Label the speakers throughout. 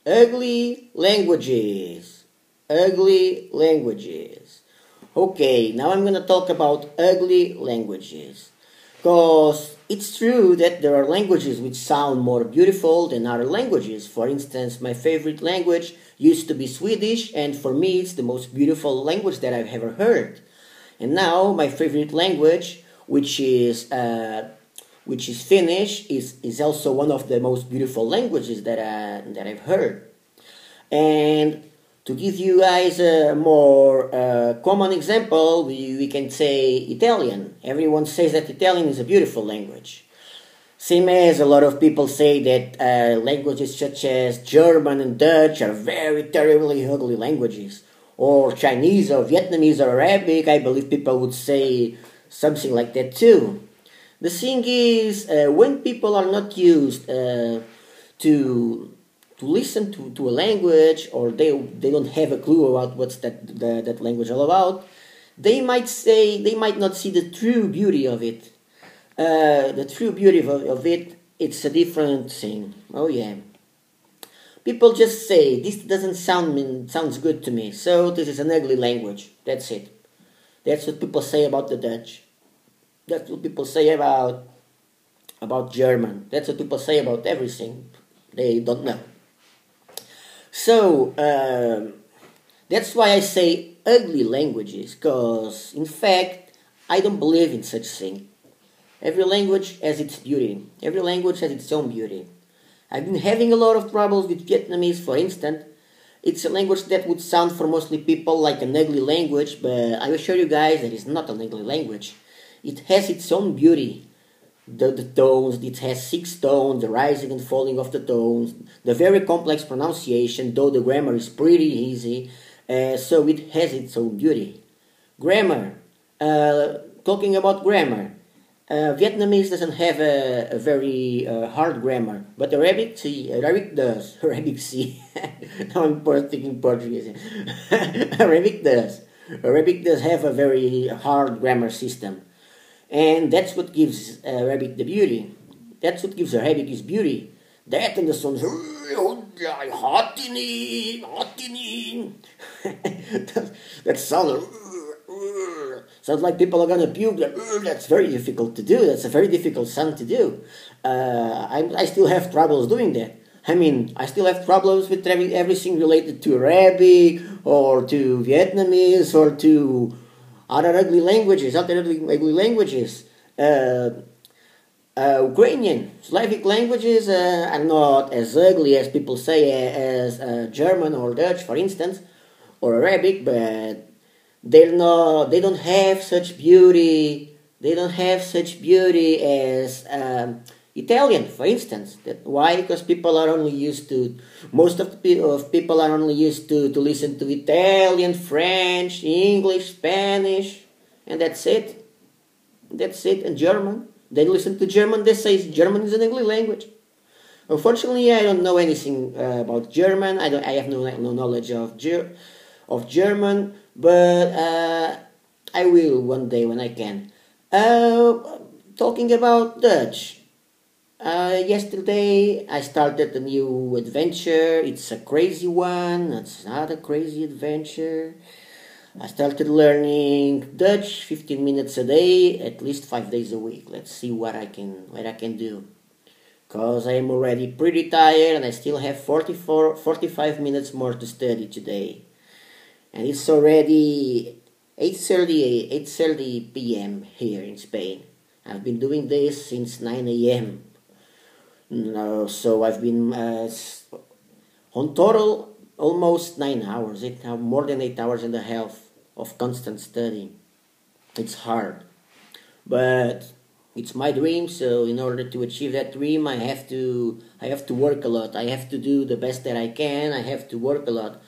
Speaker 1: Ugly languages. Ugly languages. Okay, now I'm gonna talk about ugly languages. Because it's true that there are languages which sound more beautiful than other languages. For instance, my favorite language used to be Swedish, and for me it's the most beautiful language that I've ever heard. And now my favorite language, which is Finnish, is also one of the most beautiful languages that I've heard. And to give you guys a more common example, we can say Italian. Everyone says that Italian is a beautiful language. Same as a lot of people say that languages such as German and Dutch are very terribly ugly languages. Or Chinese or Vietnamese or Arabic, I believe people would say something like that too. The thing is, when people are not used to listen to a language, or they don't have a clue about what's that language all about, they might not see the true beauty of it. The true beauty of it, it's a different thing. Oh yeah. People just say, this doesn't sounds good to me, so this is an ugly language. That's it. That's what people say about the Dutch. That's what people say about German. That's what people say about everything they don't know. So, that's why I say ugly languages, because, in fact, I don't believe in such thing. Every language has its beauty. Every language has its own beauty. I've been having a lot of troubles with Vietnamese, for instance. It's a language that would sound for mostly people like an ugly language, but I assure you guys that it's not an ugly language. It has its own beauty. The tones, it has 6 tones, the rising and falling of the tones, the very complex pronunciation, though the grammar is pretty easy, so it has its own beauty. Grammar, talking about grammar, Vietnamese doesn't have a very hard grammar, but Arabic does. Arabic see. Now I'm speaking Portuguese. Arabic does. Arabic does have a very hard grammar system. And that's what gives Arabic the beauty. That's what gives Arabic its beauty. That and the sounds, that sounds like people are gonna puke. That's very difficult to do. That's a very difficult sound to do. I still have troubles doing that. I mean, I still have problems with everything related to Arabic or to Vietnamese or to other ugly languages, Ukrainian, Slavic languages are not as ugly as people say as German or Dutch, for instance, or Arabic, but they don't have such beauty. They don't have such beauty as Italian, for instance. Why? Because people are only used to, most of people are only used to listen to Italian, French, English, Spanish, and that's it. That's it. And German. They listen to German, they say German is an ugly language. Unfortunately, I don't know anything about German. I have no knowledge of German, but I will one day when I can. Talking about Dutch. Yesterday I started a new adventure. It's a crazy one. It's not a crazy adventure. I started learning Dutch 15 minutes a day, at least 5 days a week. Let's see what I can do. Cause I'm already pretty tired and I still have 45 minutes more to study today. And it's already 8:30 p.m. here in Spain. I've been doing this since 9 a.m. No, so I've been on total almost 9 hours, more than 8 hours and a half of constant study. It's hard, but it's my dream. So in order to achieve that dream, I have to work a lot. I have to do the best that I can. I have to work a lot.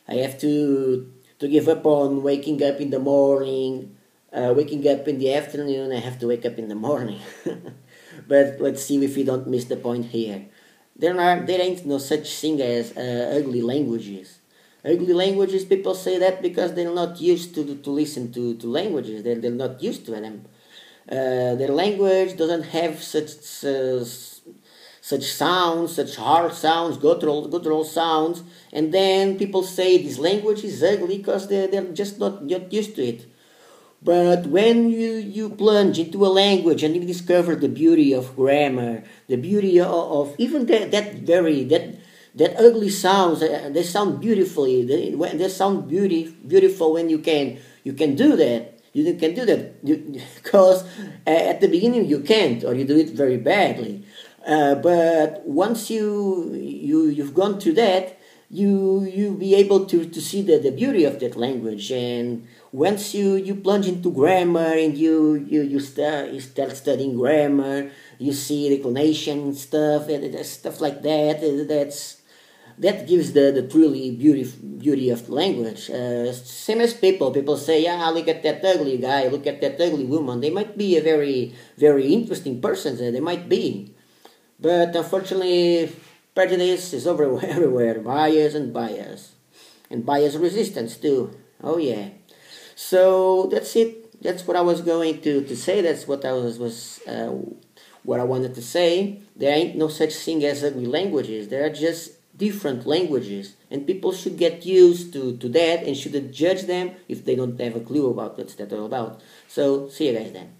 Speaker 1: I have to give up on waking up in the morning, waking up in the afternoon. I have to wake up in the morning. But let's see if we don't miss the point here. There ain't no such thing as ugly languages. Ugly languages, people say that because they're not used to listen to languages. They're not used to them. Their language doesn't have such sounds, such hard sounds, guttural sounds, and then people say this language is ugly because they're just not used to it. But when you plunge into a language and you discover the beauty of grammar, the beauty of even that ugly sounds, they sound beautifully. They sound beautiful when you can do that. You can do that because at the beginning you can't, or you do it very badly. But once you've gone through that, you be able to see the beauty of that language. And once you plunge into grammar and you start studying grammar, you see declination stuff and stuff like that. That gives the truly beauty of the language. Same as people say, yeah, look at that ugly guy, look at that ugly woman. They might be a very interesting person. They might be, but unfortunately, prejudice is everywhere. And bias resistance too. Oh yeah. So that's it. That's what I was going to say. That's what I was what I wanted to say. There ain't no such thing as ugly languages. There are just different languages, and people should get used to that and shouldn't judge them if they don't have a clue about what's that all about. So see you guys then.